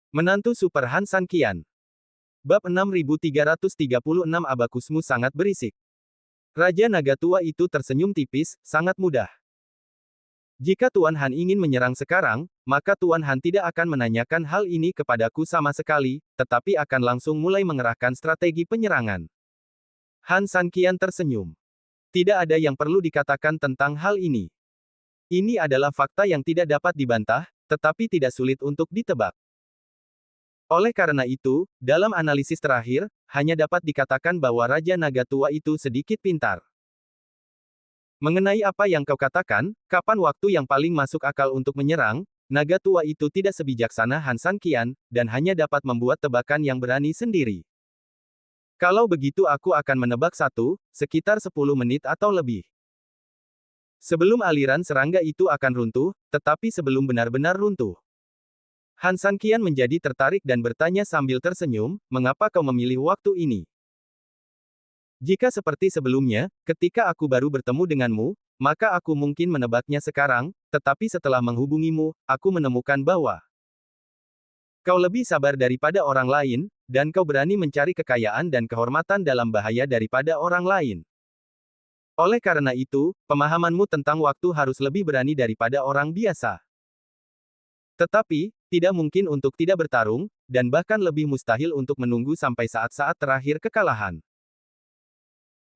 Menantu Super Han Sanqian. Bab 6336 Abakusmu sangat berisik. Raja Naga Tua itu tersenyum tipis, sangat mudah. Jika Tuan Han ingin menyerang sekarang, maka Tuan Han tidak akan menanyakan hal ini kepadaku sama sekali, tetapi akan langsung mulai mengerahkan strategi penyerangan. Han Sanqian tersenyum. Tidak ada yang perlu dikatakan tentang hal ini. Ini adalah fakta yang tidak dapat dibantah, tetapi tidak sulit untuk ditebak. Oleh karena itu, dalam analisis terakhir, hanya dapat dikatakan bahwa Raja Naga Tua itu sedikit pintar. Mengenai apa yang kau katakan, kapan waktu yang paling masuk akal untuk menyerang, Naga Tua itu tidak sebijaksana Han Sanqian, dan hanya dapat membuat tebakan yang berani sendiri. Kalau begitu aku akan menebak sekitar 10 menit atau lebih. Sebelum aliran serangga itu akan runtuh, tetapi sebelum benar-benar runtuh. Han Sanqian menjadi tertarik dan bertanya sambil tersenyum, mengapa kau memilih waktu ini? Jika seperti sebelumnya, ketika aku baru bertemu denganmu, maka aku mungkin menebaknya sekarang, tetapi setelah menghubungimu, aku menemukan bahwa kau lebih sabar daripada orang lain, dan kau berani mencari kekayaan dan kehormatan dalam bahaya daripada orang lain. Oleh karena itu, pemahamanmu tentang waktu harus lebih berani daripada orang biasa. Tetapi, tidak mungkin untuk tidak bertarung, dan bahkan lebih mustahil untuk menunggu sampai saat-saat terakhir kekalahan.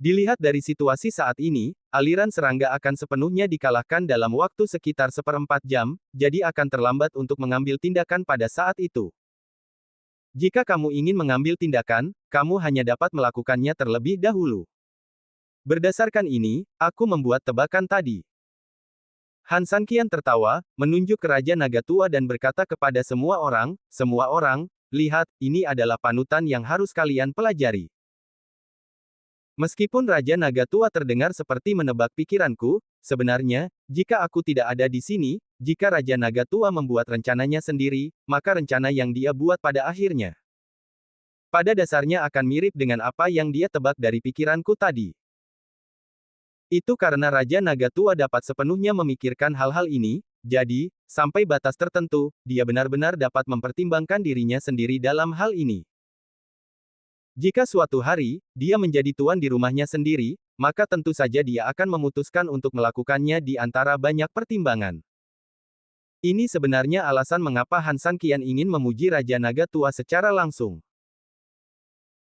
Dilihat dari situasi saat ini, aliran serangga akan sepenuhnya dikalahkan dalam waktu sekitar 1/4 jam, jadi akan terlambat untuk mengambil tindakan pada saat itu. Jika kamu ingin mengambil tindakan, kamu hanya dapat melakukannya terlebih dahulu. Berdasarkan ini, aku membuat tebakan tadi. Han Sanqian tertawa, menunjuk ke Raja Naga Tua dan berkata kepada semua orang, lihat, ini adalah panutan yang harus kalian pelajari. Meskipun Raja Naga Tua terdengar seperti menebak pikiranku, sebenarnya, jika aku tidak ada di sini, jika Raja Naga Tua membuat rencananya sendiri, maka rencana yang dia buat pada akhirnya, pada dasarnya akan mirip dengan apa yang dia tebak dari pikiranku tadi. Itu karena Raja Naga Tua dapat sepenuhnya memikirkan hal-hal ini, jadi, sampai batas tertentu, dia benar-benar dapat mempertimbangkan dirinya sendiri dalam hal ini. Jika suatu hari, dia menjadi tuan di rumahnya sendiri, maka tentu saja dia akan memutuskan untuk melakukannya di antara banyak pertimbangan. Ini sebenarnya alasan mengapa Han Sanqian ingin memuji Raja Naga Tua secara langsung.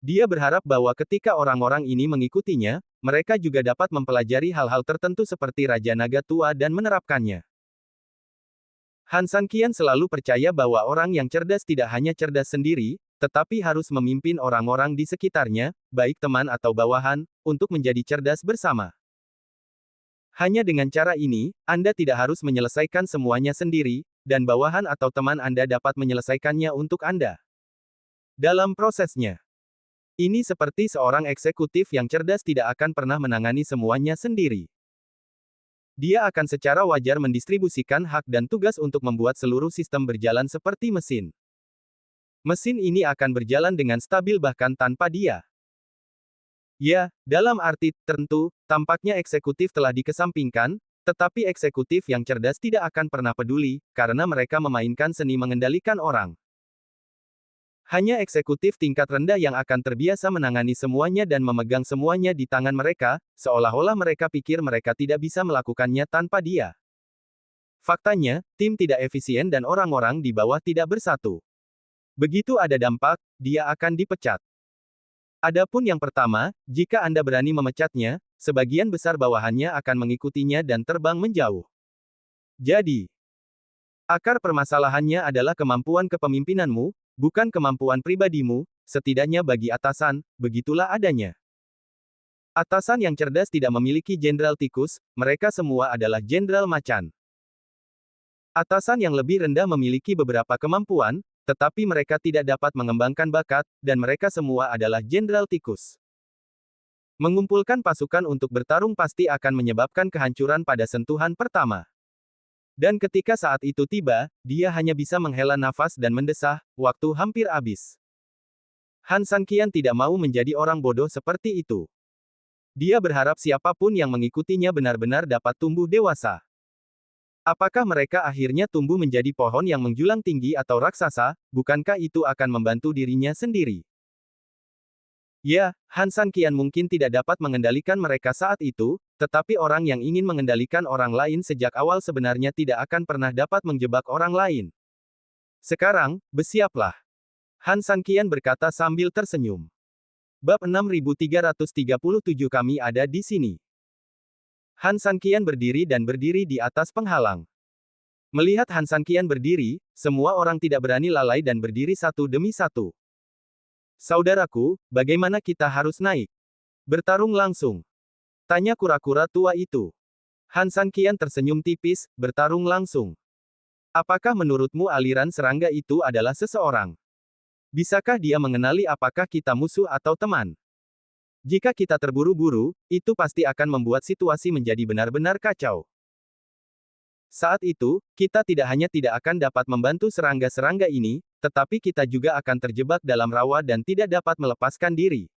Dia berharap bahwa ketika orang-orang ini mengikutinya, mereka juga dapat mempelajari hal-hal tertentu seperti Raja Naga Tua dan menerapkannya. Han Sanqian selalu percaya bahwa orang yang cerdas tidak hanya cerdas sendiri, tetapi harus memimpin orang-orang di sekitarnya, baik teman atau bawahan, untuk menjadi cerdas bersama. Hanya dengan cara ini, Anda tidak harus menyelesaikan semuanya sendiri, dan bawahan atau teman Anda dapat menyelesaikannya untuk Anda. Dalam prosesnya, ini seperti seorang eksekutif yang cerdas tidak akan pernah menangani semuanya sendiri. Dia akan secara wajar mendistribusikan hak dan tugas untuk membuat seluruh sistem berjalan seperti mesin. Mesin ini akan berjalan dengan stabil bahkan tanpa dia. Ya, dalam arti tertentu, tampaknya eksekutif telah dikesampingkan, tetapi eksekutif yang cerdas tidak akan pernah peduli, karena mereka memainkan seni mengendalikan orang. Hanya eksekutif tingkat rendah yang akan terbiasa menangani semuanya dan memegang semuanya di tangan mereka, seolah-olah mereka pikir mereka tidak bisa melakukannya tanpa dia. Faktanya, tim tidak efisien dan orang-orang di bawah tidak bersatu. Begitu ada dampak, dia akan dipecat. Adapun yang pertama, jika Anda berani memecatnya, sebagian besar bawahannya akan mengikutinya dan terbang menjauh. Jadi, akar permasalahannya adalah kemampuan kepemimpinanmu, bukan kemampuan pribadimu, setidaknya bagi atasan, begitulah adanya. Atasan yang cerdas tidak memiliki jenderal tikus, mereka semua adalah jenderal macan. Atasan yang lebih rendah memiliki beberapa kemampuan, tetapi mereka tidak dapat mengembangkan bakat, dan mereka semua adalah jenderal tikus. Mengumpulkan pasukan untuk bertarung pasti akan menyebabkan kehancuran pada sentuhan pertama. Dan ketika saat itu tiba, dia hanya bisa menghela nafas dan mendesah, waktu hampir habis. Han Sanqian tidak mau menjadi orang bodoh seperti itu. Dia berharap siapapun yang mengikutinya benar-benar dapat tumbuh dewasa. Apakah mereka akhirnya tumbuh menjadi pohon yang menjulang tinggi atau raksasa, bukankah itu akan membantu dirinya sendiri? Ya, Han San Qian mungkin tidak dapat mengendalikan mereka saat itu, tetapi orang yang ingin mengendalikan orang lain sejak awal sebenarnya tidak akan pernah dapat menjebak orang lain. Sekarang, bersiaplah. Han San Qian berkata sambil tersenyum. Bab 6337 kami ada di sini. Han San Qian berdiri dan berdiri di atas penghalang. Melihat Han San Qian berdiri, semua orang tidak berani lalai dan berdiri satu demi satu. Saudaraku, bagaimana kita harus naik? Bertarung langsung. Tanya kura-kura tua itu. Han San Qian tersenyum tipis, bertarung langsung. Apakah menurutmu aliran serangga itu adalah seseorang? Bisakah dia mengenali apakah kita musuh atau teman? Jika kita terburu-buru, itu pasti akan membuat situasi menjadi benar-benar kacau. Saat itu, kita tidak hanya tidak akan dapat membantu serangga-serangga ini, tetapi kita juga akan terjebak dalam rawa dan tidak dapat melepaskan diri.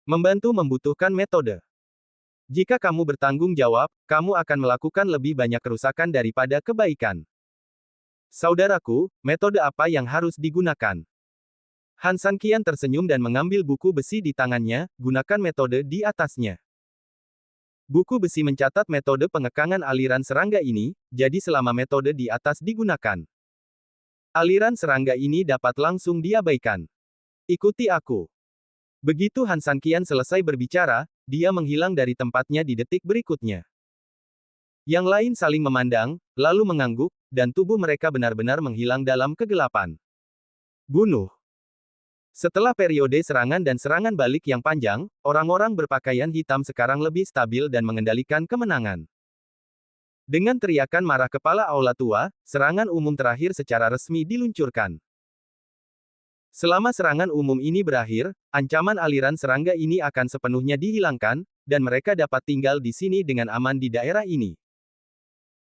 Membantu membutuhkan metode. Jika kamu bertanggung jawab, kamu akan melakukan lebih banyak kerusakan daripada kebaikan. Saudaraku, metode apa yang harus digunakan? Han San Qian tersenyum dan mengambil buku besi di tangannya, gunakan metode di atasnya. Buku besi mencatat metode pengekangan aliran serangga ini, jadi selama metode di atas digunakan, aliran serangga ini dapat langsung diabaikan. Ikuti aku. Begitu Han San Qian selesai berbicara, dia menghilang dari tempatnya di detik berikutnya. Yang lain saling memandang, lalu mengangguk, dan tubuh mereka benar-benar menghilang dalam kegelapan. Bunuh. Setelah periode serangan dan serangan balik yang panjang, orang-orang berpakaian hitam sekarang lebih stabil dan mengendalikan kemenangan. Dengan teriakan marah kepala aula tua, serangan umum terakhir secara resmi diluncurkan. Selama serangan umum ini berakhir, ancaman aliran serangga ini akan sepenuhnya dihilangkan, dan mereka dapat tinggal di sini dengan aman di daerah ini.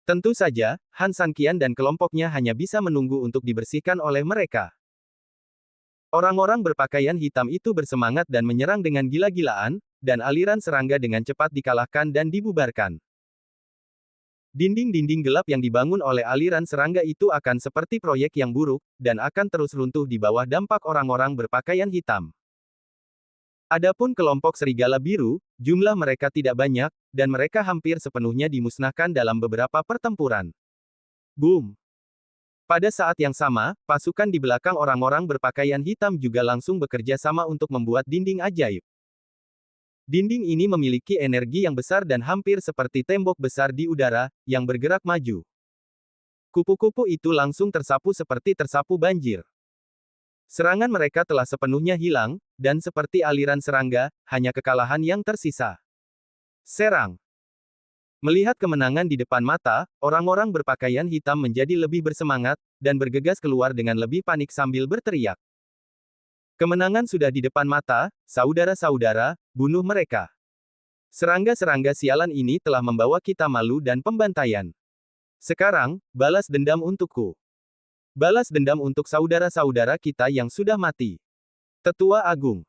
Tentu saja, Han San Qian dan kelompoknya hanya bisa menunggu untuk dibersihkan oleh mereka. Orang-orang berpakaian hitam itu bersemangat dan menyerang dengan gila-gilaan, dan aliran serangga dengan cepat dikalahkan dan dibubarkan. Dinding-dinding gelap yang dibangun oleh aliran serangga itu akan seperti proyek yang buruk, dan akan terus runtuh di bawah dampak orang-orang berpakaian hitam. Adapun kelompok serigala biru, jumlah mereka tidak banyak, dan mereka hampir sepenuhnya dimusnahkan dalam beberapa pertempuran. Boom! Pada saat yang sama, pasukan di belakang orang-orang berpakaian hitam juga langsung bekerja sama untuk membuat dinding ajaib. Dinding ini memiliki energi yang besar dan hampir seperti tembok besar di udara, yang bergerak maju. Kupu-kupu itu langsung tersapu seperti tersapu banjir. Serangan mereka telah sepenuhnya hilang, dan seperti aliran serangga, hanya kekalahan yang tersisa. Serang. Melihat kemenangan di depan mata, orang-orang berpakaian hitam menjadi lebih bersemangat, dan bergegas keluar dengan lebih panik sambil berteriak. Kemenangan sudah di depan mata, saudara-saudara, bunuh mereka. Serangga-serangga sialan ini telah membawa kita malu dan pembantaian. Sekarang, balas dendam untukku. Balas dendam untuk saudara-saudara kita yang sudah mati. Tetua Agung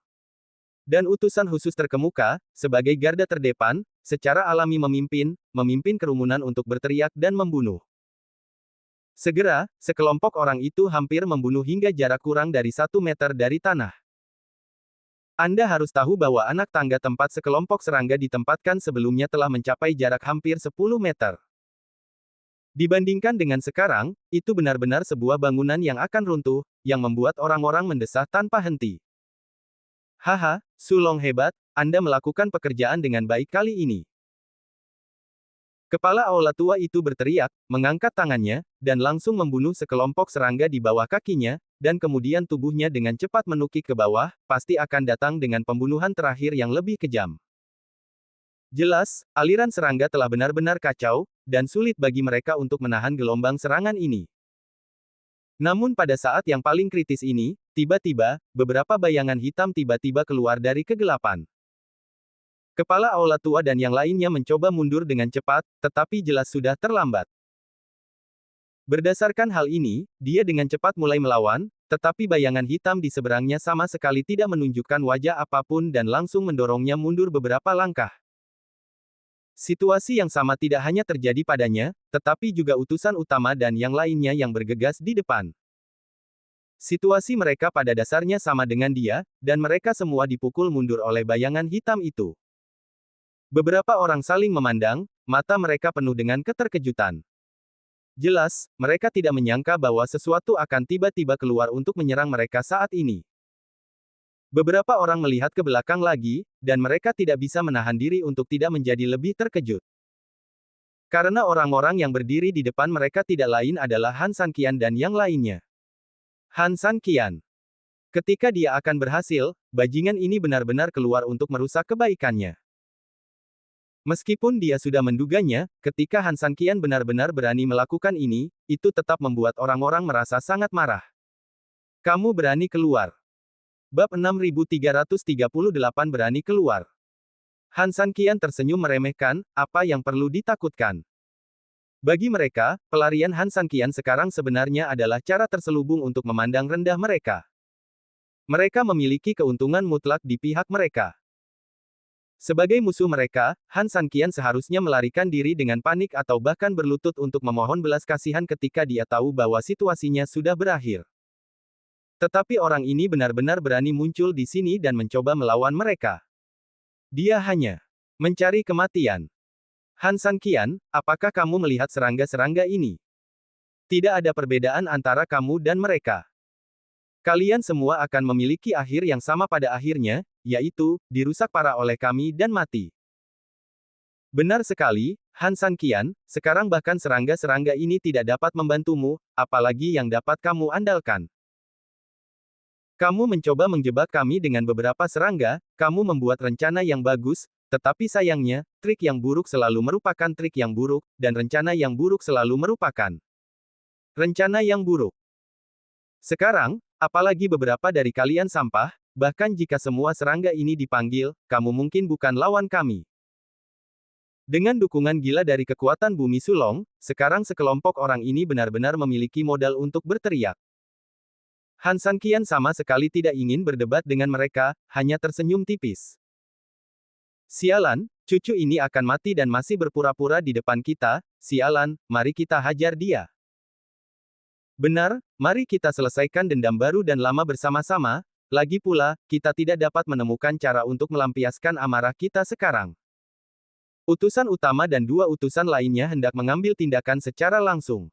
dan utusan khusus terkemuka, sebagai garda terdepan, secara alami memimpin kerumunan untuk berteriak dan membunuh. Segera, sekelompok orang itu hampir membunuh hingga jarak kurang dari 1 meter dari tanah. Anda harus tahu bahwa anak tangga tempat sekelompok serangga ditempatkan sebelumnya telah mencapai jarak hampir 10 meter. Dibandingkan dengan sekarang, itu benar-benar sebuah bangunan yang akan runtuh, yang membuat orang-orang mendesah tanpa henti. Haha, Sulong hebat, Anda melakukan pekerjaan dengan baik kali ini. Kepala aula tua itu berteriak, mengangkat tangannya, dan langsung membunuh sekelompok serangga di bawah kakinya, dan kemudian tubuhnya dengan cepat menukik ke bawah, pasti akan datang dengan pembunuhan terakhir yang lebih kejam. Jelas, aliran serangga telah benar-benar kacau, dan sulit bagi mereka untuk menahan gelombang serangan ini. Namun pada saat yang paling kritis ini, tiba-tiba, beberapa bayangan hitam tiba-tiba keluar dari kegelapan. Kepala aula tua dan yang lainnya mencoba mundur dengan cepat, tetapi jelas sudah terlambat. Berdasarkan hal ini, dia dengan cepat mulai melawan, tetapi bayangan hitam di seberangnya sama sekali tidak menunjukkan wajah apapun dan langsung mendorongnya mundur beberapa langkah. Situasi yang sama tidak hanya terjadi padanya, tetapi juga utusan utama dan yang lainnya yang bergegas di depan. Situasi mereka pada dasarnya sama dengan dia, dan mereka semua dipukul mundur oleh bayangan hitam itu. Beberapa orang saling memandang, mata mereka penuh dengan keterkejutan. Jelas, mereka tidak menyangka bahwa sesuatu akan tiba-tiba keluar untuk menyerang mereka saat ini. Beberapa orang melihat ke belakang lagi, dan mereka tidak bisa menahan diri untuk tidak menjadi lebih terkejut. Karena orang-orang yang berdiri di depan mereka tidak lain adalah Han Sanqian dan yang lainnya. Han Sanqian. Ketika dia akan berhasil, bajingan ini benar-benar keluar untuk merusak kebaikannya. Meskipun dia sudah menduganya, ketika Han Sanqian benar-benar berani melakukan ini, itu tetap membuat orang-orang merasa sangat marah. Kamu berani keluar. Bab 6338 berani keluar. Han Sanqian tersenyum meremehkan, apa yang perlu ditakutkan. Bagi mereka, pelarian Han Sanqian sekarang sebenarnya adalah cara terselubung untuk memandang rendah mereka. Mereka memiliki keuntungan mutlak di pihak mereka. Sebagai musuh mereka, Han Sanqian seharusnya melarikan diri dengan panik atau bahkan berlutut untuk memohon belas kasihan ketika dia tahu bahwa situasinya sudah berakhir. Tetapi orang ini benar-benar berani muncul di sini dan mencoba melawan mereka. Dia hanya mencari kematian. Han Sanqian, apakah kamu melihat serangga-serangga ini? Tidak ada perbedaan antara kamu dan mereka. Kalian semua akan memiliki akhir yang sama pada akhirnya, yaitu, dirusak parah oleh kami dan mati. Benar sekali, Han Sanqian, sekarang bahkan serangga-serangga ini tidak dapat membantumu, apalagi yang dapat kamu andalkan. Kamu mencoba menjebak kami dengan beberapa serangga, kamu membuat rencana yang bagus, tetapi sayangnya, trik yang buruk selalu merupakan trik yang buruk, dan rencana yang buruk selalu merupakan rencana yang buruk. Sekarang, apalagi beberapa dari kalian sampah, bahkan jika semua serangga ini dipanggil, kamu mungkin bukan lawan kami. Dengan dukungan gila dari kekuatan bumi sulong, sekarang sekelompok orang ini benar-benar memiliki modal untuk berteriak. Han Sanqian sama sekali tidak ingin berdebat dengan mereka, hanya tersenyum tipis. Sialan, cucu ini akan mati dan masih berpura-pura di depan kita, sialan, mari kita hajar dia. Benar, mari kita selesaikan dendam baru dan lama bersama-sama, lagi pula, kita tidak dapat menemukan cara untuk melampiaskan amarah kita sekarang. Utusan utama dan dua utusan lainnya hendak mengambil tindakan secara langsung.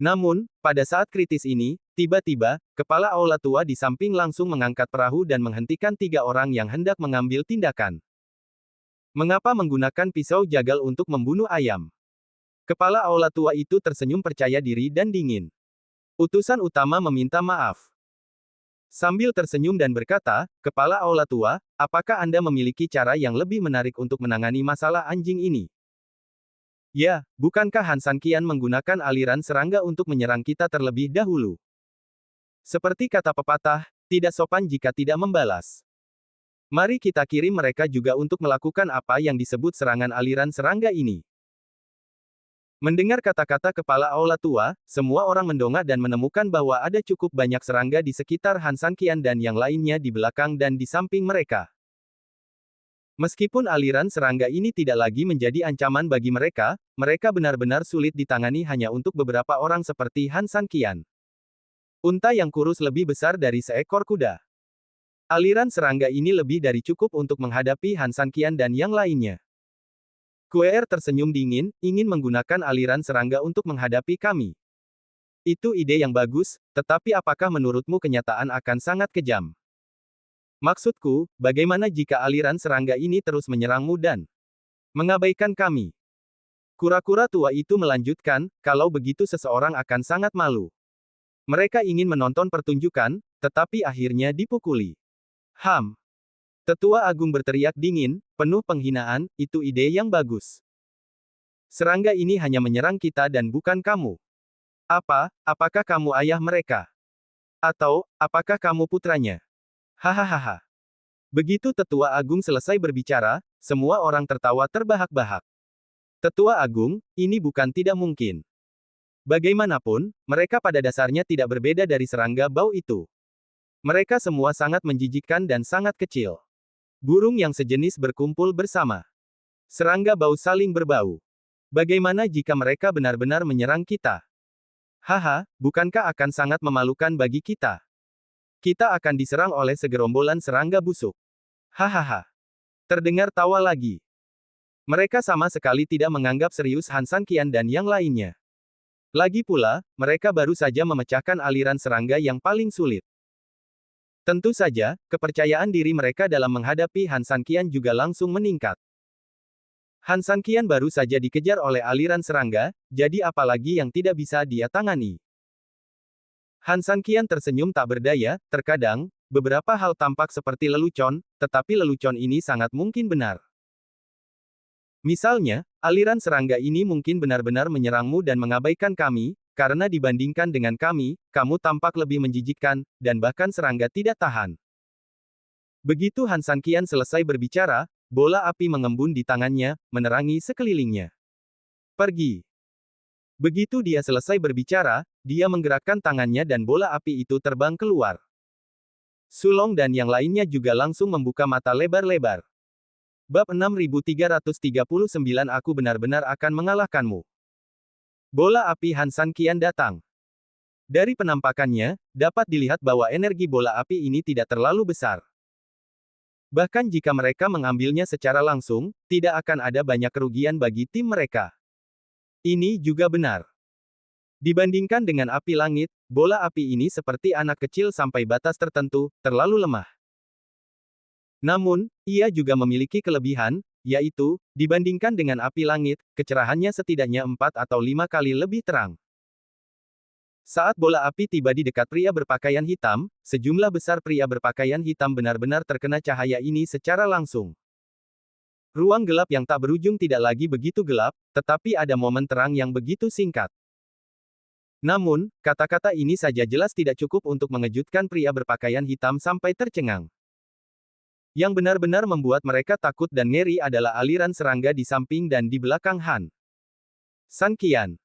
Namun, pada saat kritis ini, tiba-tiba, kepala aula tua di samping langsung mengangkat perahu dan menghentikan tiga orang yang hendak mengambil tindakan. Mengapa menggunakan pisau jagal untuk membunuh ayam? Kepala aula tua itu tersenyum percaya diri dan dingin. Utusan utama meminta maaf. Sambil tersenyum dan berkata, Kepala aula tua, apakah Anda memiliki cara yang lebih menarik untuk menangani masalah anjing ini? Ya, bukankah Han Sanqian menggunakan aliran serangga untuk menyerang kita terlebih dahulu? Seperti kata pepatah, tidak sopan jika tidak membalas. Mari kita kirim mereka juga untuk melakukan apa yang disebut serangan aliran serangga ini. Mendengar kata-kata kepala aula tua, semua orang mendongak dan menemukan bahwa ada cukup banyak serangga di sekitar Han Sanqian dan yang lainnya di belakang dan di samping mereka. Meskipun aliran serangga ini tidak lagi menjadi ancaman bagi mereka, mereka benar-benar sulit ditangani hanya untuk beberapa orang seperti Han Sanqian. Unta yang kurus lebih besar dari seekor kuda. Aliran serangga ini lebih dari cukup untuk menghadapi Han Sanqian dan yang lainnya. Kuer tersenyum dingin, ingin menggunakan aliran serangga untuk menghadapi kami. Itu ide yang bagus, tetapi apakah menurutmu kenyataan akan sangat kejam? Maksudku, bagaimana jika aliran serangga ini terus menyerangmu dan mengabaikan kami? Kura-kura tua itu melanjutkan, kalau begitu seseorang akan sangat malu. Mereka ingin menonton pertunjukan, tetapi akhirnya dipukuli. Tetua Agung berteriak dingin, penuh penghinaan, itu ide yang bagus. Serangga ini hanya menyerang kita dan bukan kamu. Apakah kamu ayah mereka? Atau, apakah kamu putranya? Hahaha. Begitu Tetua Agung selesai berbicara, semua orang tertawa terbahak-bahak. Tetua Agung, ini bukan tidak mungkin. Bagaimanapun, mereka pada dasarnya tidak berbeda dari serangga bau itu. Mereka semua sangat menjijikkan dan sangat kecil. Burung yang sejenis berkumpul bersama. Serangga bau saling berbau. Bagaimana jika mereka benar-benar menyerang kita? Haha, bukankah akan sangat memalukan bagi kita? Kita akan diserang oleh segerombolan serangga busuk. Hahaha. Terdengar tawa lagi. Mereka sama sekali tidak menganggap serius Han Sanqian dan yang lainnya. Lagi pula, mereka baru saja memecahkan aliran serangga yang paling sulit. Tentu saja, kepercayaan diri mereka dalam menghadapi Han Sanqian juga langsung meningkat. Han Sanqian baru saja dikejar oleh aliran serangga, jadi apalagi yang tidak bisa dia tangani. Han Sanqian tersenyum tak berdaya, terkadang, beberapa hal tampak seperti lelucon, tetapi lelucon ini sangat mungkin benar. Misalnya, aliran serangga ini mungkin benar-benar menyerangmu dan mengabaikan kami, karena dibandingkan dengan kami, kamu tampak lebih menjijikkan, dan bahkan serangga tidak tahan. Begitu Han Sanqian selesai berbicara, bola api mengembun di tangannya, menerangi sekelilingnya. Pergi. Begitu dia selesai berbicara, dia menggerakkan tangannya dan bola api itu terbang keluar. Sulong dan yang lainnya juga langsung membuka mata lebar-lebar. Bab 6339 Aku benar-benar akan mengalahkanmu. Bola api Han Sanqian datang. Dari penampakannya, dapat dilihat bahwa energi bola api ini tidak terlalu besar. Bahkan jika mereka mengambilnya secara langsung, tidak akan ada banyak kerugian bagi tim mereka. Ini juga benar. Dibandingkan dengan api langit, bola api ini seperti anak kecil sampai batas tertentu, terlalu lemah. Namun, ia juga memiliki kelebihan, yaitu, dibandingkan dengan api langit, kecerahannya setidaknya 4 atau 5 kali lebih terang. Saat bola api tiba di dekat pria berpakaian hitam, sejumlah besar pria berpakaian hitam benar-benar terkena cahaya ini secara langsung. Ruang gelap yang tak berujung tidak lagi begitu gelap, tetapi ada momen terang yang begitu singkat. Namun, kata-kata ini saja jelas tidak cukup untuk mengejutkan pria berpakaian hitam sampai tercengang. Yang benar-benar membuat mereka takut dan ngeri adalah aliran serangga di samping dan di belakang Han Sanqian.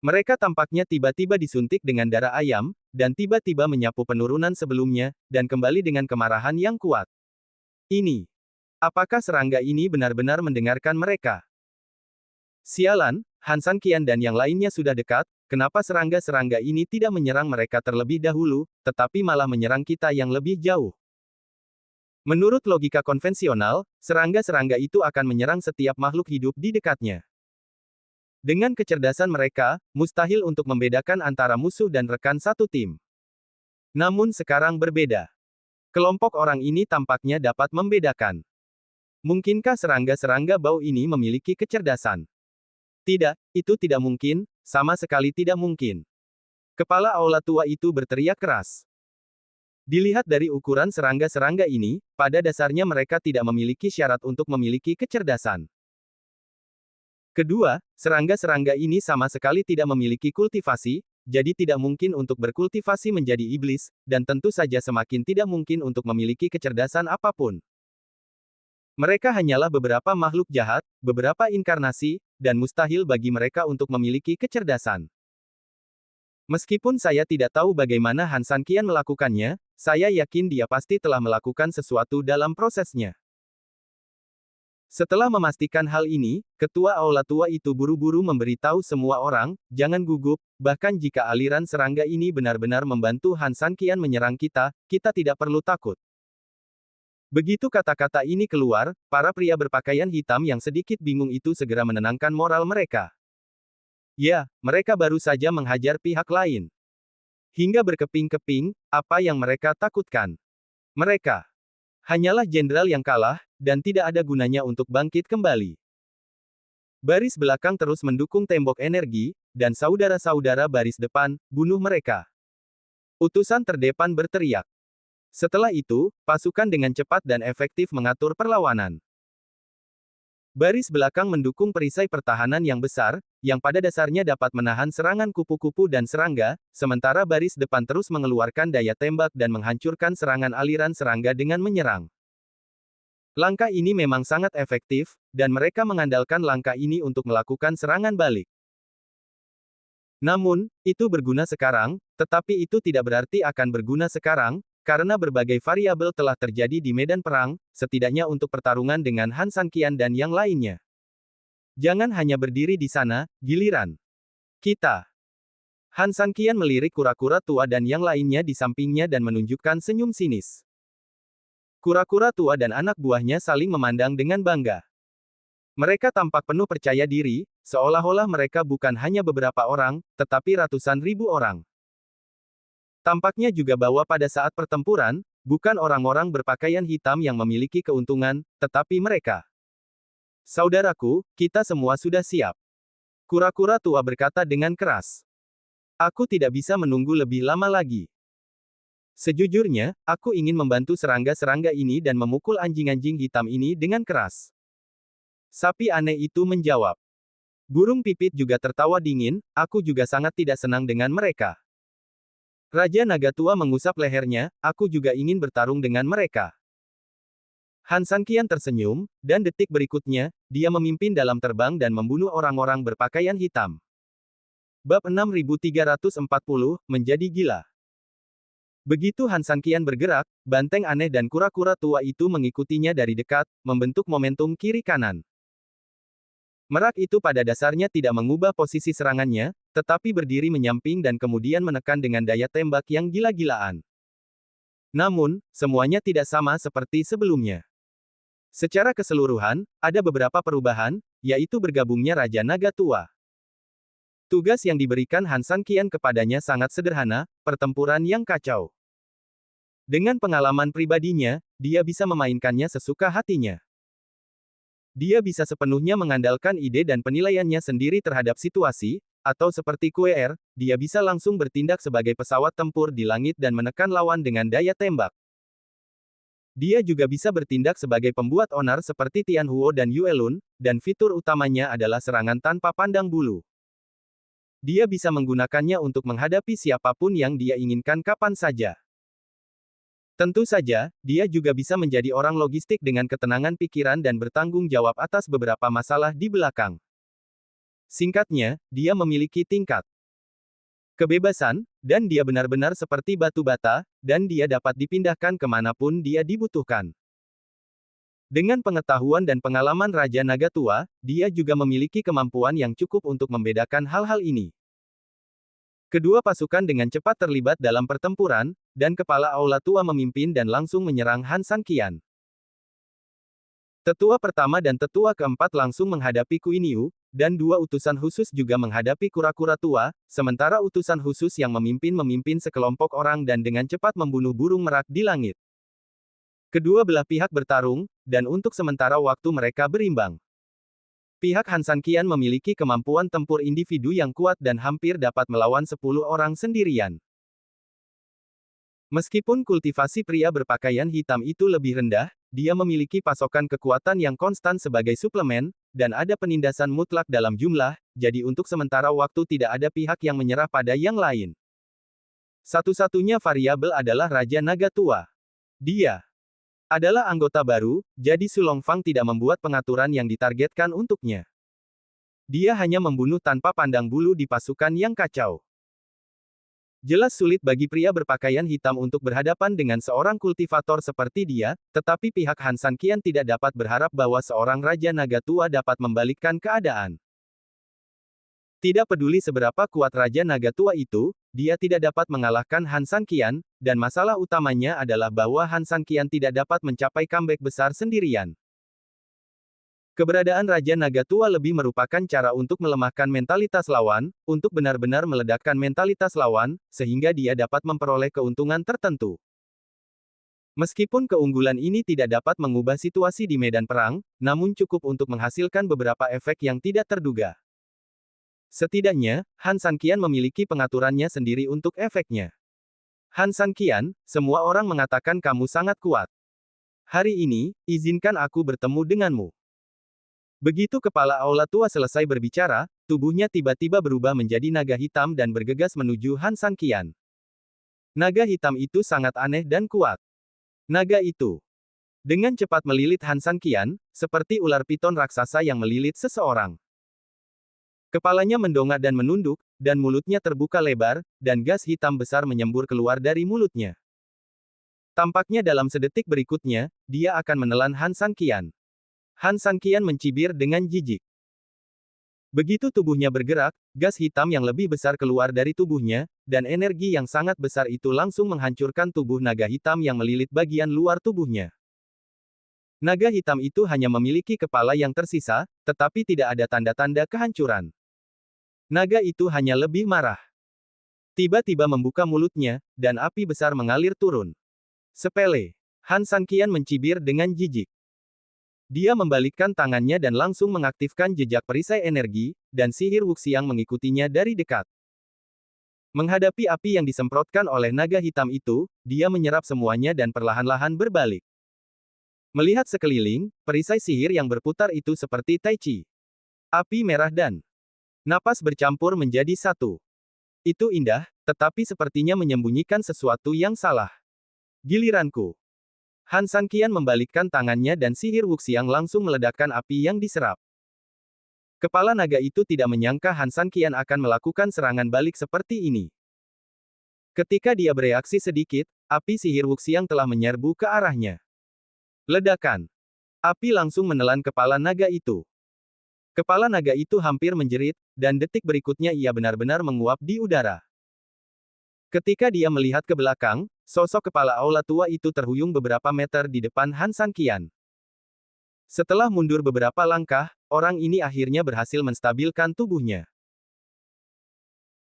Mereka tampaknya tiba-tiba disuntik dengan darah ayam, dan tiba-tiba menyapu penurunan sebelumnya, dan kembali dengan kemarahan yang kuat. Ini. Apakah serangga ini benar-benar mendengarkan mereka? Sialan, Han Sanqian dan yang lainnya sudah dekat, kenapa serangga-serangga ini tidak menyerang mereka terlebih dahulu, tetapi malah menyerang kita yang lebih jauh? Menurut logika konvensional, serangga-serangga itu akan menyerang setiap makhluk hidup di dekatnya. Dengan kecerdasan mereka, mustahil untuk membedakan antara musuh dan rekan satu tim. Namun sekarang berbeda. Kelompok orang ini tampaknya dapat membedakan. Mungkinkah serangga-serangga bau ini memiliki kecerdasan? Tidak, itu tidak mungkin, sama sekali tidak mungkin. Kepala aula tua itu berteriak keras. Dilihat dari ukuran serangga-serangga ini, pada dasarnya mereka tidak memiliki syarat untuk memiliki kecerdasan. Kedua, serangga-serangga ini sama sekali tidak memiliki kultivasi, jadi tidak mungkin untuk berkultivasi menjadi iblis, dan tentu saja semakin tidak mungkin untuk memiliki kecerdasan apapun. Mereka hanyalah beberapa makhluk jahat, beberapa inkarnasi, dan mustahil bagi mereka untuk memiliki kecerdasan. Meskipun saya tidak tahu bagaimana Han Sanqian melakukannya, saya yakin dia pasti telah melakukan sesuatu dalam prosesnya. Setelah memastikan hal ini, ketua aula tua itu buru-buru memberitahu semua orang, jangan gugup, bahkan jika aliran serangga ini benar-benar membantu Han Sanqian menyerang kita, kita tidak perlu takut. Begitu kata-kata ini keluar, para pria berpakaian hitam yang sedikit bingung itu segera menenangkan moral mereka. Ya, mereka baru saja menghajar pihak lain. Hingga berkeping-keping, apa yang mereka takutkan? Mereka hanyalah jenderal yang kalah, dan tidak ada gunanya untuk bangkit kembali. Baris belakang terus mendukung tembok energi, dan saudara-saudara baris depan, bunuh mereka. Utusan terdepan berteriak. Setelah itu, pasukan dengan cepat dan efektif mengatur perlawanan. Baris belakang mendukung perisai pertahanan yang besar, yang pada dasarnya dapat menahan serangan kupu-kupu dan serangga, sementara baris depan terus mengeluarkan daya tembak dan menghancurkan serangan aliran serangga dengan menyerang. Langkah ini memang sangat efektif, dan mereka mengandalkan langkah ini untuk melakukan serangan balik. Namun, itu berguna sekarang, tetapi itu tidak berarti akan berguna sekarang, karena berbagai variabel telah terjadi di medan perang, setidaknya untuk pertarungan dengan Han Sanqian dan yang lainnya. Jangan hanya berdiri di sana, giliran kita. Han Sanqian melirik kura-kura tua dan yang lainnya di sampingnya dan menunjukkan senyum sinis. Kura-kura tua dan anak buahnya saling memandang dengan bangga. Mereka tampak penuh percaya diri, seolah-olah mereka bukan hanya beberapa orang, tetapi ratusan ribu orang. Tampaknya juga bahwa pada saat pertempuran, bukan orang-orang berpakaian hitam yang memiliki keuntungan, tetapi mereka. Saudaraku, kita semua sudah siap. Kura-kura tua berkata dengan keras. Aku tidak bisa menunggu lebih lama lagi. Sejujurnya, aku ingin membantu serangga-serangga ini dan memukul anjing-anjing hitam ini dengan keras. Sapi aneh itu menjawab. Burung pipit juga tertawa dingin, aku juga sangat tidak senang dengan mereka. Raja Naga Tua mengusap lehernya, aku juga ingin bertarung dengan mereka. Han Sanqian tersenyum, dan detik berikutnya, dia memimpin dalam terbang dan membunuh orang-orang berpakaian hitam. Bab 6340, menjadi gila. Begitu Han Sanqian bergerak, banteng aneh dan kura-kura tua itu mengikutinya dari dekat, membentuk momentum kiri-kanan. Merak itu pada dasarnya tidak mengubah posisi serangannya, tetapi berdiri menyamping dan kemudian menekan dengan daya tembak yang gila-gilaan. Namun, semuanya tidak sama seperti sebelumnya. Secara keseluruhan, ada beberapa perubahan, yaitu bergabungnya Raja Naga Tua. Tugas yang diberikan Han Sanqian kepadanya sangat sederhana, pertempuran yang kacau. Dengan pengalaman pribadinya, dia bisa memainkannya sesuka hatinya. Dia bisa sepenuhnya mengandalkan ide dan penilaiannya sendiri terhadap situasi, atau seperti QR, dia bisa langsung bertindak sebagai pesawat tempur di langit dan menekan lawan dengan daya tembak. Dia juga bisa bertindak sebagai pembuat onar seperti Tian Huo dan Yue Lun, dan fitur utamanya adalah serangan tanpa pandang bulu. Dia bisa menggunakannya untuk menghadapi siapapun yang dia inginkan kapan saja. Tentu saja, dia juga bisa menjadi orang logistik dengan ketenangan pikiran dan bertanggung jawab atas beberapa masalah di belakang. Singkatnya, dia memiliki tingkat kebebasan, dan dia benar-benar seperti batu bata, dan dia dapat dipindahkan kemanapun dia dibutuhkan. Dengan pengetahuan dan pengalaman Raja Naga Tua, dia juga memiliki kemampuan yang cukup untuk membedakan hal-hal ini. Kedua pasukan dengan cepat terlibat dalam pertempuran, dan kepala Aula Tua memimpin dan langsung menyerang Han Sanqian. Tetua pertama dan tetua keempat langsung menghadapi Kuiniu, dan dua utusan khusus juga menghadapi kura-kura tua, sementara utusan khusus yang memimpin sekelompok orang dan dengan cepat membunuh burung merak di langit. Kedua belah pihak bertarung, dan untuk sementara waktu mereka berimbang. Pihak Han Sanqian memiliki kemampuan tempur individu yang kuat dan hampir dapat melawan 10 orang sendirian. Meskipun kultivasi pria berpakaian hitam itu lebih rendah, dia memiliki pasokan kekuatan yang konstan sebagai suplemen, dan ada penindasan mutlak dalam jumlah, jadi untuk sementara waktu tidak ada pihak yang menyerah pada yang lain. Satu-satunya variabel adalah Raja Naga Tua. Dia adalah anggota baru, jadi Su Longfang tidak membuat pengaturan yang ditargetkan untuknya. Dia hanya membunuh tanpa pandang bulu di pasukan yang kacau. Jelas sulit bagi pria berpakaian hitam untuk berhadapan dengan seorang kultivator seperti dia, tetapi pihak Han Sanqian tidak dapat berharap bahwa seorang Raja Naga Tua dapat membalikkan keadaan. Tidak peduli seberapa kuat Raja Naga Tua itu, dia tidak dapat mengalahkan Han Sanqian, dan masalah utamanya adalah bahwa Han Sanqian tidak dapat mencapai comeback besar sendirian. Keberadaan Raja Naga Tua lebih merupakan cara untuk melemahkan mentalitas lawan, untuk benar-benar meledakkan mentalitas lawan, sehingga dia dapat memperoleh keuntungan tertentu. Meskipun keunggulan ini tidak dapat mengubah situasi di medan perang, namun cukup untuk menghasilkan beberapa efek yang tidak terduga. Setidaknya, Han Sanqian memiliki pengaturannya sendiri untuk efeknya. Han Sanqian, semua orang mengatakan kamu sangat kuat. Hari ini, izinkan aku bertemu denganmu. Begitu kepala Aula Tua selesai berbicara, tubuhnya tiba-tiba berubah menjadi naga hitam dan bergegas menuju Han Sanqian. Naga hitam itu sangat aneh dan kuat. Naga itu dengan cepat melilit Han Sanqian, seperti ular piton raksasa yang melilit seseorang. Kepalanya mendongak dan menunduk, dan mulutnya terbuka lebar, dan gas hitam besar menyembur keluar dari mulutnya. Tampaknya dalam sedetik berikutnya, dia akan menelan Han San Qian. Han San Qian mencibir dengan jijik. Begitu tubuhnya bergerak, gas hitam yang lebih besar keluar dari tubuhnya, dan energi yang sangat besar itu langsung menghancurkan tubuh naga hitam yang melilit bagian luar tubuhnya. Naga hitam itu hanya memiliki kepala yang tersisa, tetapi tidak ada tanda-tanda kehancuran. Naga itu hanya lebih marah. Tiba-tiba membuka mulutnya, dan api besar mengalir turun. Sepele. Han San Qian mencibir dengan jijik. Dia membalikkan tangannya dan langsung mengaktifkan jejak perisai energi, dan sihir Wuxiang mengikutinya dari dekat. Menghadapi api yang disemprotkan oleh naga hitam itu, dia menyerap semuanya dan perlahan-lahan berbalik. Melihat sekeliling, perisai sihir yang berputar itu seperti Tai Chi. Api merah dan napas bercampur menjadi satu. Itu indah, tetapi sepertinya menyembunyikan sesuatu yang salah. Giliranku. Han San Qian membalikkan tangannya dan sihir Wuxiang langsung meledakkan api yang diserap. Kepala naga itu tidak menyangka Han San Qian akan melakukan serangan balik seperti ini. Ketika dia bereaksi sedikit, api sihir Wuxiang telah menyerbu ke arahnya. Ledakan. Api langsung menelan kepala naga itu. Kepala naga itu hampir menjerit, dan detik berikutnya ia benar-benar menguap di udara. Ketika dia melihat ke belakang, sosok kepala aula tua itu terhuyung beberapa meter di depan Han San Qian. Setelah mundur beberapa langkah, orang ini akhirnya berhasil menstabilkan tubuhnya.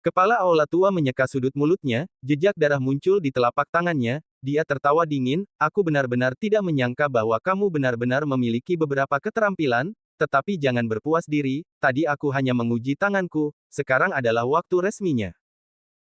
Kepala aula tua menyeka sudut mulutnya, jejak darah muncul di telapak tangannya, dia tertawa dingin, aku benar-benar tidak menyangka bahwa kamu benar-benar memiliki beberapa keterampilan, tetapi jangan berpuas diri, tadi aku hanya menguji tanganku, sekarang adalah waktu resminya.